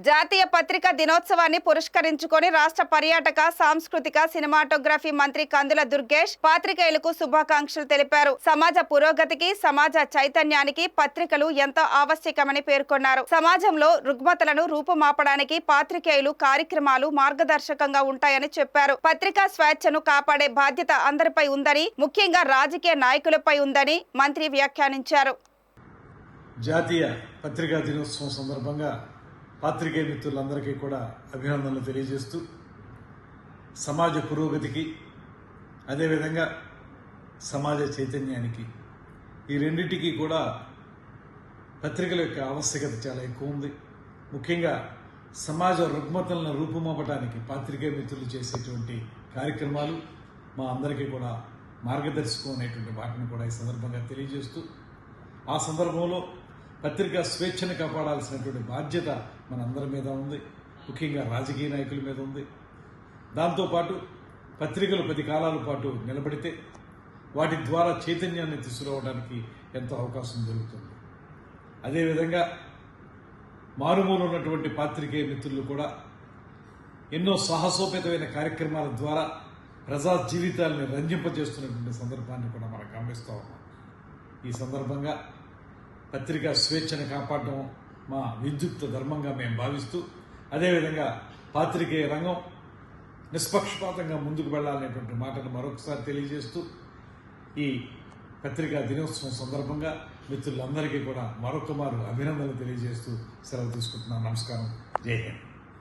జాతీయ పత్రికా దినోత్సవాన్ని పురస్కరించుకొని రాష్ట్ర పర్యాటక సాంస్కృతిక సినిమాటోగ్రఫీ మంత్రి కందుల దుర్గేష్ పాత్రికేయులకు శుభాకాంక్షలు తెలిపారు. సమాజ పురోగతికి, సమాజ చైతన్యానికి పత్రికలు ఎంతో ఆవశ్యకమని పేర్కొన్నారు. సమాజంలో రుగ్మతలను రూపుమాపడానికి పాత్రికేయులు కార్యక్రమాలు మార్గదర్శకంగా ఉంటాయని చెప్పారు. పత్రికా స్వేచ్ఛను కాపాడే బాధ్యత అందరిపై ఉందని, ముఖ్యంగా రాజకీయ నాయకులపై ఉందని మంత్రి వ్యాఖ్యానించారు. జాతీయ పత్రికా దినోత్సవం సందర్భంగా పాత్రికేయ మిత్రులందరికీ కూడా అభినందనలు తెలియజేస్తూ సమాజ పురోగతికి, అదేవిధంగా సమాజ చైతన్యానికి, ఈ రెండింటికి కూడా పత్రికల యొక్క ఆవశ్యకత చాలా ఎక్కువ ఉంది. ముఖ్యంగా సమాజ రుగ్మతలను రూపుమాపడానికి పాత్రికేయ మిత్రులు చేసేటువంటి కార్యక్రమాలు మా అందరికీ కూడా మార్గదర్శకం అనేటువంటి వాటిని కూడా ఈ సందర్భంగా తెలియజేస్తూ, ఆ సందర్భంలో పత్రికా స్వేచ్ఛను కాపాడాల్సినటువంటి బాధ్యత మనందరి మీద ఉంది, ముఖ్యంగా రాజకీయ నాయకుల మీద ఉంది. దాంతోపాటు పత్రికలు 10 కాలాల పాటు నిలబడితే వాటి ద్వారా చైతన్యాన్ని తీసుకురావడానికి ఎంతో అవకాశం దొరుకుతుంది. అదేవిధంగా మారుమూల ఉన్నటువంటి పాత్రికేయ మిత్రులు కూడా ఎన్నో సాహసోపేతమైన కార్యక్రమాల ద్వారా ప్రజా జీవితాలని రంజింపజేస్తున్నటువంటి సందర్భాన్ని కూడా మనం గమనిస్తూ ఉన్నాం. ఈ సందర్భంగా పత్రికా స్వేచ్ఛను కాపాడడం మా విద్యుక్త ధర్మంగా మేము భావిస్తూ, అదేవిధంగా పాత్రికేయ రంగం నిష్పక్షపాతంగా ముందుకు వెళ్లాలనేటువంటి మాటను మరొకసారి తెలియజేస్తూ, ఈ పత్రికా దినోత్సవం సందర్భంగా మిత్రులందరికీ కూడా మరొక మారు అభినందనలు తెలియజేస్తూ సెలవు తీసుకుంటున్నాను. నమస్కారం. జై హింద్.